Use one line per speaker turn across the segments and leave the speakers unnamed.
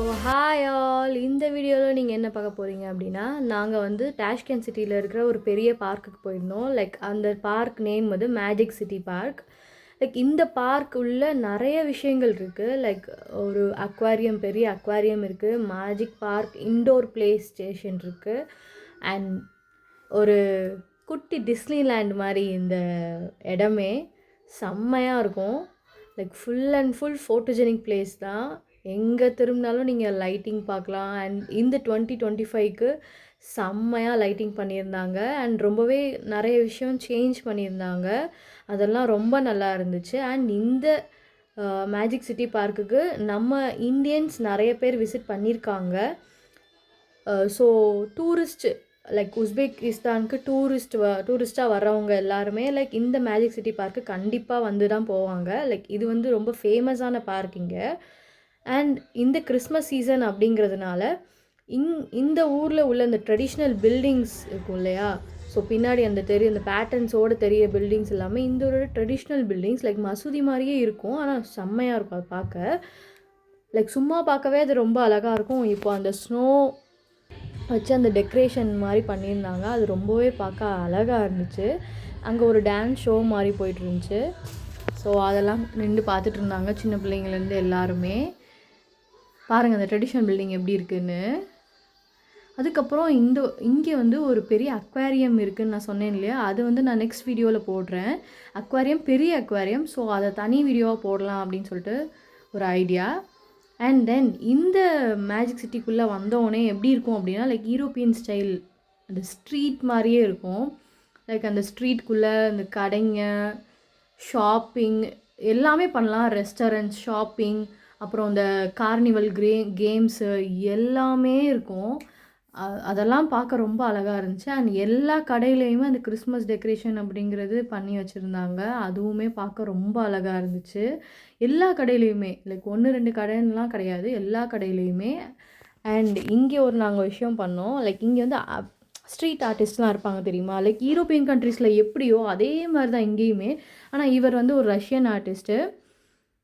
Hi all, இந்த வீடியோவில் நீங்கள் என்ன பார்க்க போகிறீங்க அப்படின்னா, நாங்கள் வந்து டாஷ்கண்ட் சிட்டியில் இருக்கிற ஒரு பெரிய பார்க்குக்கு போயிருந்தோம். லைக் அந்த பார்க் நேம் வந்து மேஜிக் சிட்டி பார்க். லைக் இந்த பார்க் உள்ள நிறைய விஷயங்கள் இருக்குது. லைக் ஒரு அக்வாரியம், பெரிய அக்வாரியம் இருக்குது, magic park, indoor play station இருக்குது, அண்ட் ஒரு குட்டி டிஸ்னிலேண்ட் மாதிரி இந்த இடமே செம்மையாக இருக்கும். Like full and full photogenic place தான். எங்கே திரும்பினாலும் நீங்கள் லைட்டிங் பார்க்கலாம். அண்ட் இந்த 2025க்கு செம்மையாக லைட்டிங் பண்ணியிருந்தாங்க. அண்ட் ரொம்பவே நிறைய விஷயம் சேஞ்ச் பண்ணியிருந்தாங்க. அதெல்லாம் ரொம்ப நல்லா இருந்துச்சு. அண்ட் இந்த மேஜிக் சிட்டி பார்க்குக்கு நம்ம இந்தியன்ஸ் நிறைய பேர் விசிட் பண்ணியிருக்காங்க. ஸோ டூரிஸ்ட் லைக் உஸ்பெகிஸ்தானுக்கு டூரிஸ்ட்டாக வர்றவங்க எல்லாருமே லைக் இந்த மேஜிக் சிட்டி பார்க்கு கண்டிப்பாக வந்து தான் போவாங்க. லைக் இது வந்து ரொம்ப ஃபேமஸான பார்க் இங்கே. அண்ட் இந்த கிறிஸ்மஸ் சீசன் அப்படிங்கிறதுனால இந்த ஊரில் உள்ள இந்த ட்ரெடிஷ்னல் பில்டிங்ஸ் இருக்கும் இல்லையா, ஸோ பின்னாடி அந்த இந்த பேட்டர்ன்ஸோடு தெரிய பில்டிங்ஸ் எல்லாமே இந்த ஒரு ட்ரெடிஷ்னல் பில்டிங்ஸ் லைக் மசூதி மாதிரியே இருக்கும். ஆனால் செம்மையாக இருக்கும் அது பார்க்க. லைக் சும்மா பார்க்கவே அது ரொம்ப அழகாக இருக்கும். இப்போ அந்த ஸ்னோ வச்சு அந்த டெக்கரேஷன் மாதிரி பண்ணியிருந்தாங்க. அது ரொம்பவே பார்க்க அழகாக இருந்துச்சு. அங்கே ஒரு டான்ஸ் ஷோ மாதிரி போயிட்டு இருந்துச்சு. ஸோ அதெல்லாம் நின்று பார்த்துட்டு இருந்தாங்க சின்ன பிள்ளைங்கள்லேருந்து எல்லாருமே. பாருங்கள் அந்த ட்ரெடிஷ்னல் பில்டிங் எப்படி இருக்குன்னு. அதுக்கப்புறம் இங்கே வந்து ஒரு பெரிய அக்வாரியம் இருக்குதுன்னு நான் சொன்னேன் இல்லையா, அது வந்து நான் நெக்ஸ்ட் வீடியோவில் போடுறேன். அக்வாரியம், பெரிய அக்வாரியம். ஸோ அதை தனி வீடியோவாக போடலாம் அப்படின்னு சொல்லிட்டு ஒரு ஐடியா. அண்ட் தென் இந்த மேஜிக் சிட்டிக்குள்ளே வந்தோடனே எப்படி இருக்கும் அப்படின்னா, லைக் யூரோப்பியன் ஸ்டைல் அந்த ஸ்ட்ரீட் மாதிரியே இருக்கும். லைக் அந்த ஸ்ட்ரீட்குள்ளே இந்த கடைங்க, ஷாப்பிங் எல்லாமே பண்ணலாம். ரெஸ்டாரண்ட்ஸ், ஷாப்பிங், அப்புறம் இந்த கார்னிவல் கேம்ஸு எல்லாமே இருக்கும். அதெல்லாம் பார்க்க ரொம்ப அழகாக இருந்துச்சு. அண்ட் எல்லா கடையிலையுமே அந்த கிறிஸ்மஸ் டெக்கரேஷன் அப்படிங்கிறது பண்ணி வச்சுருந்தாங்க. அதுவுமே பார்க்க ரொம்ப அழகாக இருந்துச்சு. எல்லா கடையிலையுமே லைக் 1-2 கடைன்னெலாம் கிடையாது, எல்லா கடையிலையுமே. அண்ட் இங்கே நாங்கள் விஷயம் பண்ணோம். லைக் இங்கே வந்து ஸ்ட்ரீட் ஆர்டிஸ்ட்லாம் இருப்பாங்க தெரியுமா, லைக் யூரோப்பியன் கண்ட்ரீஸில் எப்படியோ அதே மாதிரி தான் இங்கேயுமே. ஆனால் இவர் வந்து ஒரு ரஷ்யன் ஆர்டிஸ்ட்டு.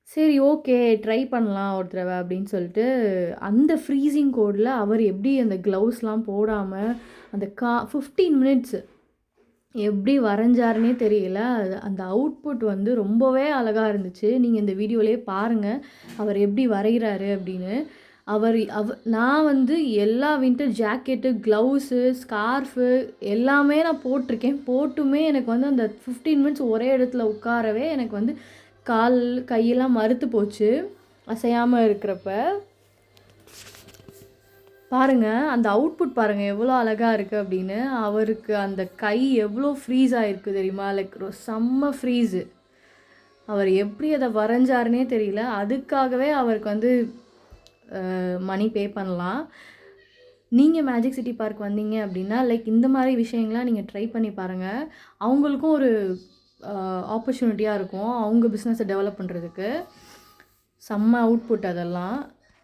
சரி, ஓகே, ட்ரை பண்ணலாம் ஒரு தடவை அப்படின்னு சொல்லிட்டு அந்த ஃப்ரீசிங் கோடில் அவர் எப்படி அந்த க்ளவுஸ்லாம் போடாமல் அந்த 15 மினிட்ஸ் எப்படி வரைஞ்சாருன்னே தெரியல. அந்த அவுட்புட் வந்து ரொம்பவே அழகாக இருந்துச்சு. நீங்கள் இந்த வீடியோலேயே பாருங்கள் அவர் எப்படி வரைகிறாரு அப்படின்னு. நான் வந்து எல்லா வின்டர் ஜாக்கெட்டு, க்ளவுஸு, ஸ்கார்ஃபு எல்லாமே நான் போட்டிருக்கேன். போட்டுமே எனக்கு வந்து அந்த 15 மினிட்ஸ் ஒரே இடத்துல உட்காரவே எனக்கு வந்து கால் கையெல்லாம் மறுத்து போச்சு அசையாமல் இருக்கிறப்ப. பாருங்கள் அந்த அவுட்புட் பாருங்கள் எவ்வளோ அழகாக இருக்குது அப்படின்னு. அவருக்கு அந்த கை எவ்வளோ ஃப்ரீஸ் ஆகிருக்கு தெரியுமா, லைக் செம்ம ஃப்ரீஸு. அவர் எப்படி அதை வரைஞ்சாருன்னே தெரியல. அதுக்காகவே அவருக்கு வந்து மணி பே பண்ணலாம். நீங்கள் மேஜிக் சிட்டி பார்க் வந்தீங்க அப்படின்னா லைக் இந்த மாதிரி விஷயங்கள்லாம் நீங்கள் ட்ரை பண்ணி பாருங்கள். அவங்களுக்கும் ஒரு ஆப்பர்ச்சுனிட்டியாக இருக்கும் அவங்க பிஸ்னஸை டெவலப் பண்ணுறதுக்கு. செம்ம அவுட்புட் அதெல்லாம்.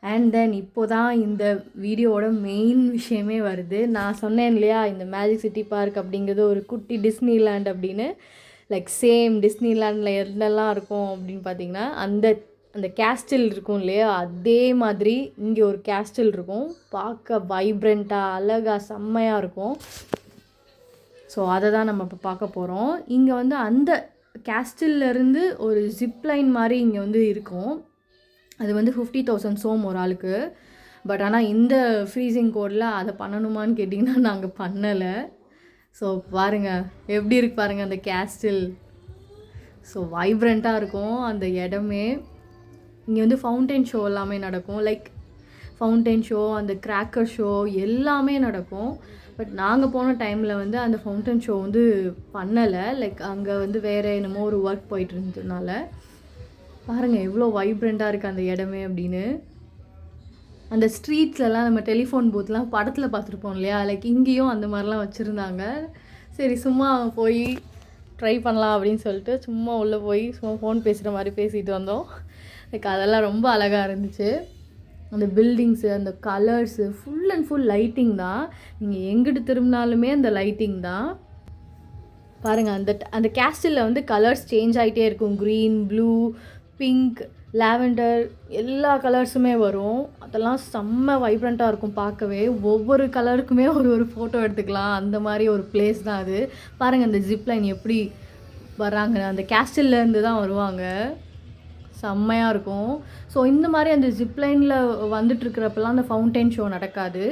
அண்ட் தென் இப்போ தான் இந்த வீடியோவோட மெயின் விஷயமே வருது. நான் சொன்னேன் இல்லையா, இந்த மேஜிக் சிட்டி பார்க் அப்படிங்கிறது ஒரு குட்டி டிஸ்னிலேண்ட் அப்படின்னு. லைக் சேம் டிஸ்னிலேண்டில் என்னெல்லாம் இருக்கும் அப்படின்னு பார்த்தீங்கன்னா, அந்த கேஸ்டில் இருக்கும் இல்லையா, அதே மாதிரி இங்கே ஒரு கேஸ்டில் இருக்கும். பார்க்க வைப்ரண்ட்டாக அழகாக செம்மையாக இருக்கும். ஸோ அதை தான் நம்ம இப்போ பார்க்க போகிறோம். இங்கே வந்து அந்த கேஸ்டில்லேருந்து ஒரு ஜிப்லைன் மாதிரி இங்கே வந்து இருக்கும். அது வந்து 50,000 சோம் ஒரு ஆளுக்கு. பட் ஆனால் இந்த ஃப்ரீசிங் கோடில் அதை பண்ணணுமான்னு கேட்டிங்கன்னா நாங்கள் பண்ணலை. ஸோ பாருங்கள் எப்படி இருக்கு பாருங்கள் அந்த கேஸ்டில். ஸோ வைப்ரண்ட்டாக இருக்கும் அந்த இடமே. இங்கே வந்து ஃபவுண்டைன் ஷோ எல்லாமே நடக்கும். லைக் ஃபவுண்டைன் ஷோ, அந்த கிராக்கர் ஷோ எல்லாமே நடக்கும். பட் நாங்கள் போன டைமில் வந்து அந்த ஃபவுண்டன் ஷோ வந்து பண்ணலை. லைக் அங்கே வந்து வேறு என்னமோ ஒரு ஒர்க் போயிட்டு இருந்ததுனால. பாருங்கள் எவ்வளோ வைப்ரண்ட்டாக இருக்குது அந்த இடமே அப்படின்னு. அந்த ஸ்ட்ரீட்ஸ்லலாம் நம்ம டெலிஃபோன் பூத்லாம் படத்தில் பார்த்துருப்போம் இல்லையா, லைக் இங்கேயும் அந்த மாதிரிலாம் வச்சுருந்தாங்க. சரி சும்மா போய் ட்ரை பண்ணலாம் அப்படின்னு சொல்லிட்டு சும்மா உள்ளே போய் சும்மா ஃபோன் பேசுகிற மாதிரி பேசிட்டு வந்தோம். லைக் அதெல்லாம் ரொம்ப அழகாக இருந்துச்சு. அந்த பில்டிங்ஸு, அந்த colours, full and full lighting தான். நீங்கள் எங்கிட்டு திரும்பினாலுமே அந்த லைட்டிங் தான். பாருங்கள் அந்த கேஸ்டிலில் வந்து கலர்ஸ் சேஞ்ச் ஆகிட்டே இருக்கும். க்ரீன், ப்ளூ, பிங்க், லாவெண்டர் எல்லா கலர்ஸுமே வரும். அதெல்லாம் செம்ம வைப்ரண்ட்டாக இருக்கும் பார்க்கவே. ஒவ்வொரு கலருக்குமே ஒரு ஒரு ஃபோட்டோ எடுத்துக்கலாம். அந்த மாதிரி ஒரு பிளேஸ் தான் அது. பாருங்கள் அந்த ஜிப்லைன் எப்படி வராங்க, அந்த கேஸ்டில்லேருந்து தான் வருவாங்க. செம்மையாக இருக்கும். ஸோ இந்த மாதிரி அந்த ஜிப்லைனில் வந்துட்டுருக்கிறப்பெல்லாம் அந்த ஃபவுண்டைன் ஷோ நடக்காது.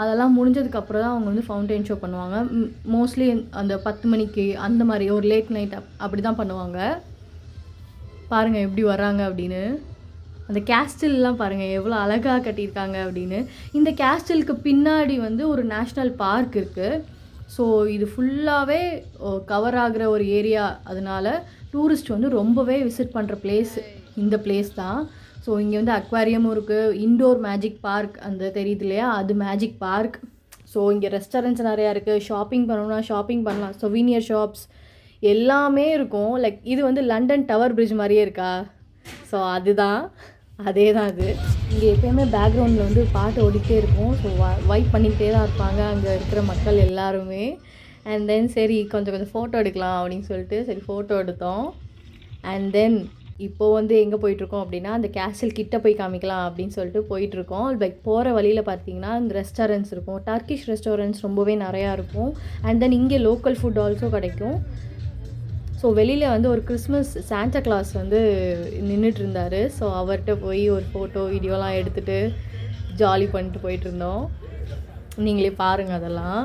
அதெல்லாம் முடிஞ்சதுக்கப்புறம் தான் அவங்க வந்து ஃபவுண்டைன் ஷோ பண்ணுவாங்க. மோஸ்ட்லி அந்த 10 மணிக்கு அந்த மாதிரி ஒரு லேட் நைட் அப்படி தான் பண்ணுவாங்க. பாருங்கள் எப்படி வராங்க அப்படின்னு. அந்த கேஸ்டில்லாம் பாருங்கள் எவ்வளோ அழகாக கட்டியிருக்காங்க அப்படின்னு. இந்த கேஸ்டிலுக்கு பின்னாடி வந்து ஒரு நேஷ்னல் பார்க் இருக்குது. ஸோ இது ஃபுல்லாகவே கவர் ஆகிற ஒரு ஏரியா. அதனால டூரிஸ்ட் வந்து ரொம்பவே விசிட் பண்ணுற பிளேஸ் இந்த பிளேஸ் தான். ஸோ இங்கே வந்து அக்வாரியமும் இருக்குது, இன்டோர் மேஜிக் பார்க் அந்த தெரியுது இல்லையா, அது மேஜிக் பார்க். ஸோ இங்கே ரெஸ்டாரண்ட்ஸ் நிறையா இருக்குது. ஷாப்பிங் பண்ணணும்னா ஷாப்பிங் பண்ணலாம். சொவீனியர் ஷாப்ஸ் எல்லாமே இருக்கும். லைக் இது வந்து லண்டன் டவர் பிரிட்ஜ் மாதிரியே இருக்கா? ஸோ அதுதான், அதே தான் அது. இங்கே எப்போயுமே பேக்ரவுண்டில் வந்து பாட்டு ஓடிக்கிட்டே இருக்கும். ஸோ வைப் பண்ணிக்கிட்டே தான் இருப்பாங்க அங்கே இருக்கிற மக்கள் எல்லாருமே. அண்ட் தென் சரி கொஞ்சம் ஃபோட்டோ எடுக்கலாம் அப்படின்னு சொல்லிட்டு சரி ஃபோட்டோ எடுத்தோம். அண்ட் தென் இப்போது வந்து எங்கே போயிட்டுருக்கோம் அப்படின்னா அந்த கேஸ்டில் கிட்ட போய் காமிக்கலாம் அப்படின்னு சொல்லிட்டு போயிட்டுருக்கோம். லைக் போகிற வழியில் பார்த்தீங்கன்னா இந்த ரெஸ்டாரண்ட்ஸ் இருக்கும். டர்க்கிஷ் ரெஸ்டாரண்ட்ஸ் ரொம்பவே நிறையா இருக்கும். அண்ட் தென் இங்கே லோக்கல் ஃபுட் ஆல்சோ கிடைக்கும். ஸோ வெளியில் வந்து ஒரு கிறிஸ்மஸ் சாண்டா கிளாஸ் வந்து நின்றுட்டு இருந்தார். ஸோ அவர்கிட்ட போய் ஒரு ஃபோட்டோ வீடியோலாம் எடுத்துகிட்டு ஜாலி பண்ணிட்டு போயிட்டுருந்தோம். நீங்களே பாருங்கள் அதெல்லாம்.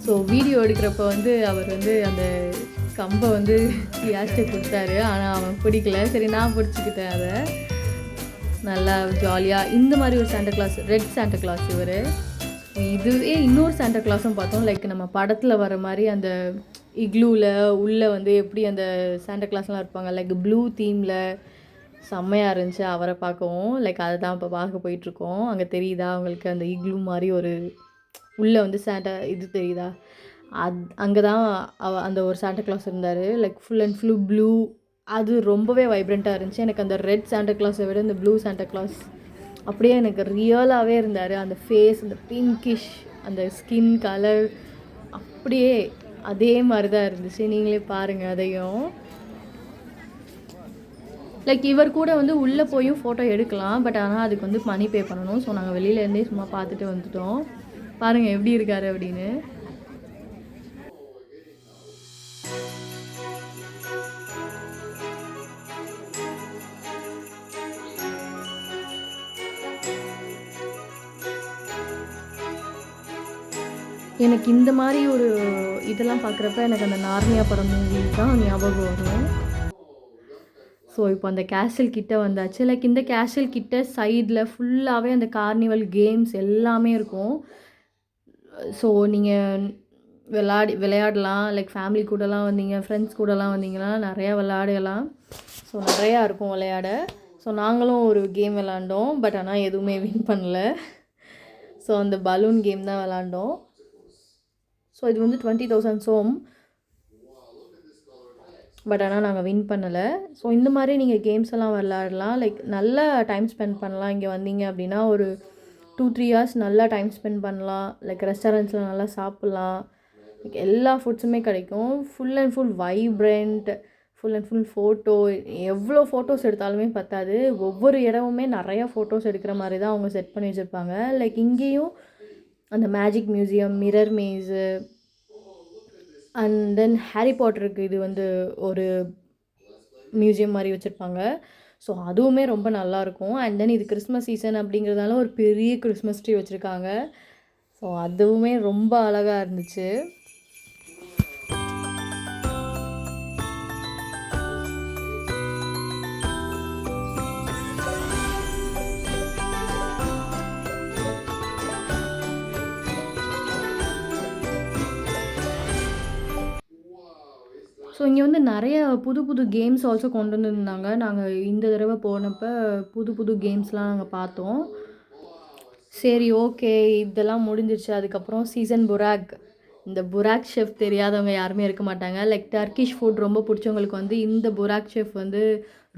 ஸோ வீடியோ எடுக்கிறப்ப வந்து அவர் வந்து அந்த கம்பை வந்து யாஸ்ட்டை கொடுத்தாரு. ஆனால் அவன் பிடிக்கல. சரி நான் பிடிச்சிக்கிட்டேன் அதை. நல்லா ஜாலியாக இந்த மாதிரி ஒரு Santa Claus, red Santa Claus இவர். இதுவே இன்னொரு சாண்டா கிளாஸும் பார்த்தோம். லைக் நம்ம படத்தில் வர மாதிரி அந்த இக்லூவில் உள்ளே வந்து எப்படி அந்த சாண்டா கிளாஸ்லாம் இருப்பாங்க, லைக் ப்ளூ தீமில் செம்மையாக இருந்துச்சு அவரை பார்க்கவும். லைக் அதை தான் இப்போ பார்க்க போயிட்டுருக்கோம். அங்கே தெரியுதா அவங்களுக்கு அந்த இக்லூ மாதிரி ஒரு உள்ளே வந்து சாண்டா இது தெரியுதா? அங்கே தான் அந்த ஒரு சாண்டா கிளாஸ் இருந்தார். Like full and full blue. அது ரொம்பவே வைப்ரண்ட்டாக இருந்துச்சு. எனக்கு அந்த ரெட் சாண்டா கிளாஸை விட இந்த ப்ளூ சாண்டா கிளாஸ் அப்படியே எனக்கு ரியலாகவே இருந்தார். அந்த ஃபேஸ், அந்த பிங்கிஷ், அந்த ஸ்கின் கலர் அப்படியே அதே மாதிரி தான் இருந்துச்சு. நீங்களே பாருங்கள் அதையும். லைக் இவர் கூட வந்து உள்ளே போயும் ஃபோட்டோ எடுக்கலாம். பட் ஆனால் அதுக்கு வந்து மணி பே பண்ணணும். ஸோ நாங்கள் வெளியிலேருந்தே சும்மா பார்த்துட்டு வந்துட்டோம். பாருங்கள் எப்படி இருக்காரு அப்படின்னு. எனக்கு இந்த மாதிரி ஒரு இதெல்லாம் பார்க்குறப்ப எனக்கு அந்த நார்னியா படம் மூவி தான் ஞாபகம் வரும். ஸோ இப்போ அந்த கேஸ்டில் கிட்ட வந்தாச்சு. லைக் இந்த கேஸ்டில் கிட்ட சைடில் ஃபுல்லாகவே அந்த கார்னிவல் கேம்ஸ் எல்லாமே இருக்கும். ஸோ நீங்கள் விளையாடலாம். லைக் ஃபேமிலி கூடலாம் வந்தீங்க, ஃப்ரெண்ட்ஸ் கூடலாம் வந்தீங்கன்னா நிறையா விளையாடலாம். ஸோ நிறையா இருக்கும் விளையாட. ஸோ நாங்களும் ஒரு கேம் விளாண்டோம். பட் ஆனால் எதுவுமே வின் பண்ணல. ஸோ அந்த பலூன் கேம் தான் விளாண்டோம். ஸோ இது வந்து 20,000 சோம். பட் ஆனால் நாங்கள் வின் பண்ணலை. ஸோ இந்த மாதிரி நீங்கள் கேம்ஸ் எல்லாம் விளாடலாம். லைக் நல்லா டைம் ஸ்பெண்ட் பண்ணலாம். இங்கே வந்தீங்க அப்படின்னா ஒரு 2-3 ஹவர்ஸ் நல்லா டைம் ஸ்பெண்ட் பண்ணலாம். லைக் ரெஸ்டாரண்ட்ஸில் நல்லா சாப்பிட்லாம். லைக் எல்லா ஃபுட்ஸுமே கிடைக்கும். Full and full vibrant, full and full photo. எவ்வளோ ஃபோட்டோஸ் எடுத்தாலுமே பத்தாது. ஒவ்வொரு இடமுமே நிறையா ஃபோட்டோஸ் எடுக்கிற மாதிரி தான் அவங்க செட் பண்ணி வச்சுருப்பாங்க. லைக் இங்கேயும் அந்த magic museum, mirror maze, and then Harry பாட்டருக்கு இது வந்து ஒரு மியூசியம் மாதிரி வச்சுருப்பாங்க. ஸோ அதுவுமே ரொம்ப நல்லாயிருக்கும். அண்ட் தென் இது கிறிஸ்மஸ் சீசன் அப்படிங்கிறதால ஒரு பெரிய கிறிஸ்மஸ் ட்ரீ வச்சுருக்காங்க. ஸோ அதுவுமே ரொம்ப அழகாக இருந்துச்சு. ஸோ இங்கே வந்து நிறைய புது புது கேம்ஸ் ஆல்சோ கொண்டு வந்துருந்தாங்க. நாங்கள் இந்த தடவை போனப்போ புது புது கேம்ஸ்லாம் நாங்கள் பார்த்தோம். சரி ஓகே இதெல்லாம் முடிஞ்சிருச்சு. அதுக்கப்புறம் சீசன் புராக். இந்த புராக் ஷெஃப் தெரியாதவங்க யாருமே இருக்க மாட்டாங்க. லைக் டர்க்கிஷ் ஃபுட் ரொம்ப பிடிச்சவங்களுக்கு வந்து இந்த புராக் ஷெஃப் வந்து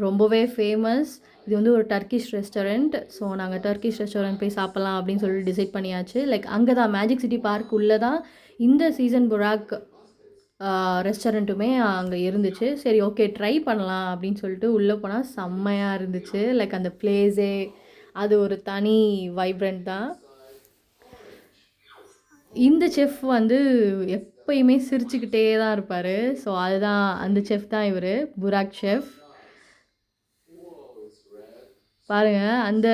ரொம்பவே ஃபேமஸ். இது வந்து ஒரு டர்க்கிஷ் ரெஸ்டாரண்ட். ஸோ நாங்கள் டர்க்கிஷ் ரெஸ்டாரண்ட் போய் சாப்பிட்லாம் அப்படின்னு சொல்லிட்டு டிசைட் பண்ணியாச்சு. லைக் அங்கே தான் மேஜிக் சிட்டி பார்க் உள்ளே தான் இந்த சீசன் புராக் ரெஸ்டாரண்ட்டுமே அங்கே இருந்துச்சு. சரி ஓகே ட்ரை பண்ணலாம் அப்படின்னு சொல்லிட்டு உள்ளே போனால் செம்மையாக இருந்துச்சு. லைக் அந்த பிளேஸே அது ஒரு தனி வைப்ரண்ட் தான். இந்த செஃப் வந்து எப்பயுமே சிரிச்சுக்கிட்டே தான் இருப்பார். ஸோ அதுதான் அந்த செஃப் தான் இவர், புராக் செஃப். பாருங்கள், அந்த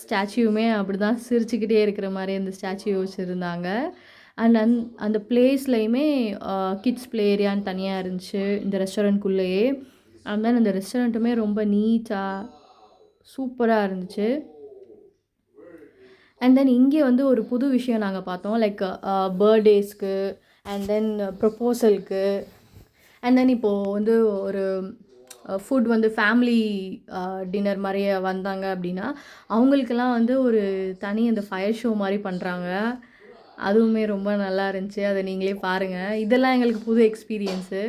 ஸ்டாச்சுவுமே அப்படி தான் சிரிச்சுக்கிட்டே இருக்கிற மாதிரி அந்த ஸ்டாச்சு வச்சுருந்தாங்க. அண்ட் அந்த பிளேஸ்லையுமே கிட்ஸ் ப்ளே ஏரியான்னு தனியாக இருந்துச்சு இந்த ரெஸ்டாரண்ட்குள்ளேயே. அண்ட் தென் அந்த ரெஸ்டாரண்ட்டுமே ரொம்ப நீட்டாக சூப்பராக இருந்துச்சு. அண்ட் தென் இங்கே வந்து ஒரு புது விஷயம் நாங்கள் பார்த்தோம். லைக் பர்த்டேஸ்க்கு அண்ட் தென் ப்ரப்போசலுக்கு அண்ட் தென் இப்போது வந்து ஒரு ஃபுட் வந்து ஃபேமிலி டின்னர் மாதிரியே வந்தாங்க அப்படின்னா அவங்களுக்கெல்லாம் வந்து ஒரு தனி அந்த ஃபயர் ஷோ மாதிரி பண்ணுறாங்க. அதுவுமே ரொம்ப நல்லா இருந்துச்சு. அதை நீங்களே பாருங்கள். இதெல்லாம் எங்களுக்கு புது எக்ஸ்பீரியன்ஸு.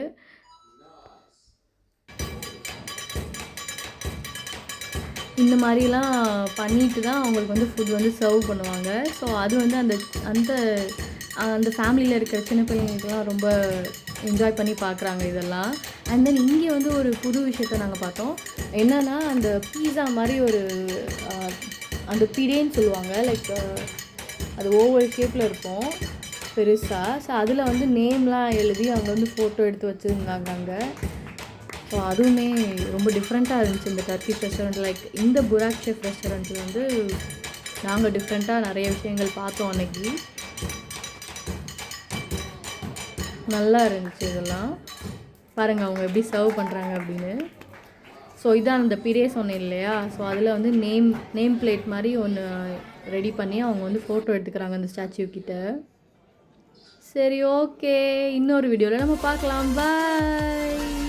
இந்த மாதிரிலாம் பண்ணிட்டு தான் அவங்களுக்கு வந்து ஃபுட் வந்து சர்வ் பண்ணுவாங்க. ஸோ அது வந்து அந்த அந்த அந்த ஃபேமிலியில் இருக்கிற சின்ன பிள்ளைங்களுக்குலாம் ரொம்ப என்ஜாய் பண்ணி பார்க்குறாங்க இதெல்லாம். அண்ட் தென் இங்கே வந்து ஒரு புது விஷயத்த நாங்கள் பார்த்தோம். என்னென்னா அந்த பீஸா மாதிரி ஒரு அந்த பிடேன்னு சொல்லுவாங்க. லைக் அது ஓவல் ஷேப்பில் இருக்கும் பெருசாக. ஸோ அதில் வந்து நேம்லாம் எழுதி அவங்க வந்து ஃபோட்டோ எடுத்து வச்சுருந்தாங்க அங்கே. ஸோ அதுவுமே ரொம்ப டிஃப்ரெண்ட்டாக இருந்துச்சு இந்த டர்க்கிஷ் ரெஸ்டாரண்ட். லைக் இந்த புராக் செஃப் ரெஸ்டாரண்ட்டில் வந்து நாங்கள் டிஃப்ரெண்ட்டாக நிறைய விஷயங்கள் பார்த்தோம் அன்னைக்கு. நல்லா இருந்துச்சு இதெல்லாம். பாருங்கள் அவங்க எப்படி சர்வ் பண்ணுறாங்க அப்படின்னு. ஸோ இதான் அந்த பிரே சொன்னேன் இல்லையா, ஸோ அதில் வந்து நேம் பிளேட் மாதிரி ஒன்று ரெடி பண்ணி அவங்க வந்து ஃபோட்டோ எடுத்துக்கிறாங்க அந்த ஸ்டாச்சு கிட்ட. சரி ஓகே, இன்னொரு வீடியோவில் நம்ம பார்க்கலாம். பாய்.